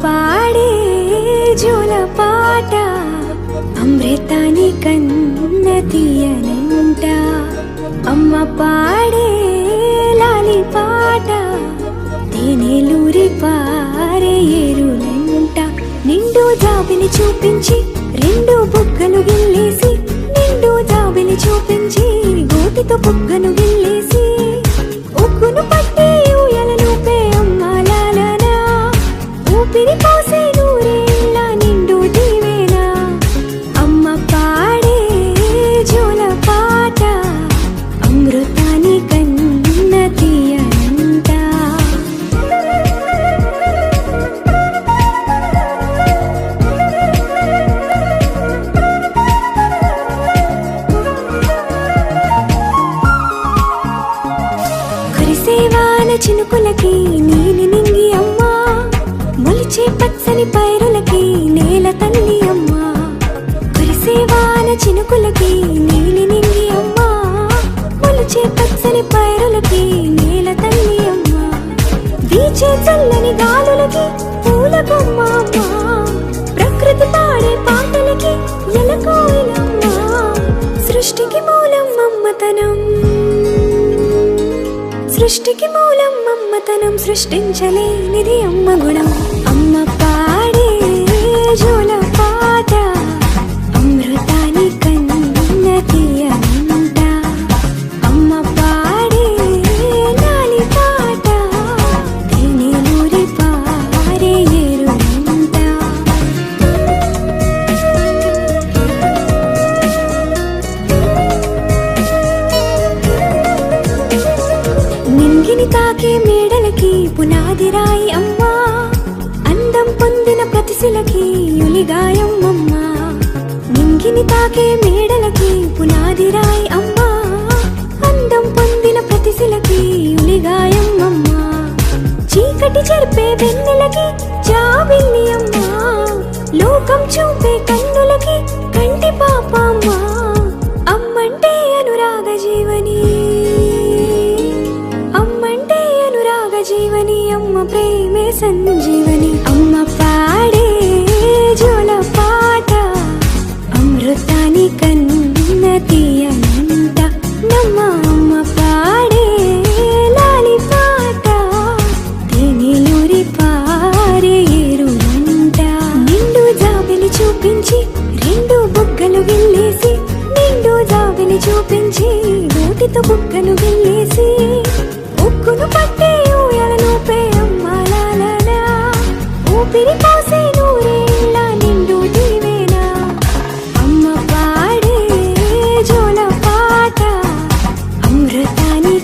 పాడే జోల పాట అమృతాని కన్న తీయనంట. అమ్మ పాడే లాలి పాట తేనెలూరి పారే ఏరులంట. నిండు జాబిలి చూపించి రెండు బుగ్గలు గిల్లేసి, నిండు జాబిలి చూపించి గోటితో బుగ్గను గిల్లేసి, ఉగ్గును పట్టి ఊయలనుపే అమ్మ లాలనా, ఊపిరి పోసే నూరేళ్ళ నిండు దీవేనా. అమ్మ పాడే జోల పాట అమృతాని కన్న తీయనంట. కురిసేవాన చినుకులకి నీలి నింగి అమ్మ, మొలిచే పచ్చని పైరులకి నేల తల్లి అమ్మ. కురిసేవాన చినుకులకి నీలి నింగి అమ్మ, మొలిచే పచ్చని పైరులకి నేల తల్లి అమ్మ. వీచే చల్లని గాలులకి పూల బొమ్మ అమ్మ, ప్రకృతి పాడే పాటలకి ఎలకోయిలమ్మ. సృష్టికి మూలం మమ్మతనం, సృష్టికి మూలం మమ్మతనం, సృష్టించలేనిది అమ్మ గుణం. అమ్మ పాడే జోల పాట అమృతాని కన్న తీయనంట. అమ్మ పాడే లాలి పాట తేనెలూరి పారే ఏరులంట. నింగిని తాకే మేడలకి పునాది రాయి అమ్మ, అందం పొందిన ప్రతిశిలకి యులిగాయం అమ్మ. నింగిని తాకే మేడలకి పునాది రాయి అమ్మ, అందం పొందిన ప్రతిశిలకి యులిగాయం అమ్మ. చీకటి చెరిపే వెన్నెలకి జాబిల్లి అమ్మ, లోకం చూపే కన్నులకి కంటి పాప అమ్మ. అమ్మంటే అనురాగ జీవని, అమ్మంటే అనురాగ జీవని, అమ్మ ప్రేమే సంజీవని. అమ్మ పాడే జోల పాట అమృతాని కన్న తీయనంట. నమ్మ అమ్మ పాడే లాలి పాట తేనెలూరి పారే ఏరులంట. నిండు జాబిలి చూపించి రెండు బుగ్గలు గిల్లేసి, నిండు జాబిలి చూపించి నోటితో బుగ్గను గిల్లేసి, ఉక్కును పట్టి ఊయలనుపే అమ్మ లాలనా, ఊపిరి పోసే నూరేళ్ళ నిండు దీవేనా. అమ్మ పాడే జోల పాట అమృతాని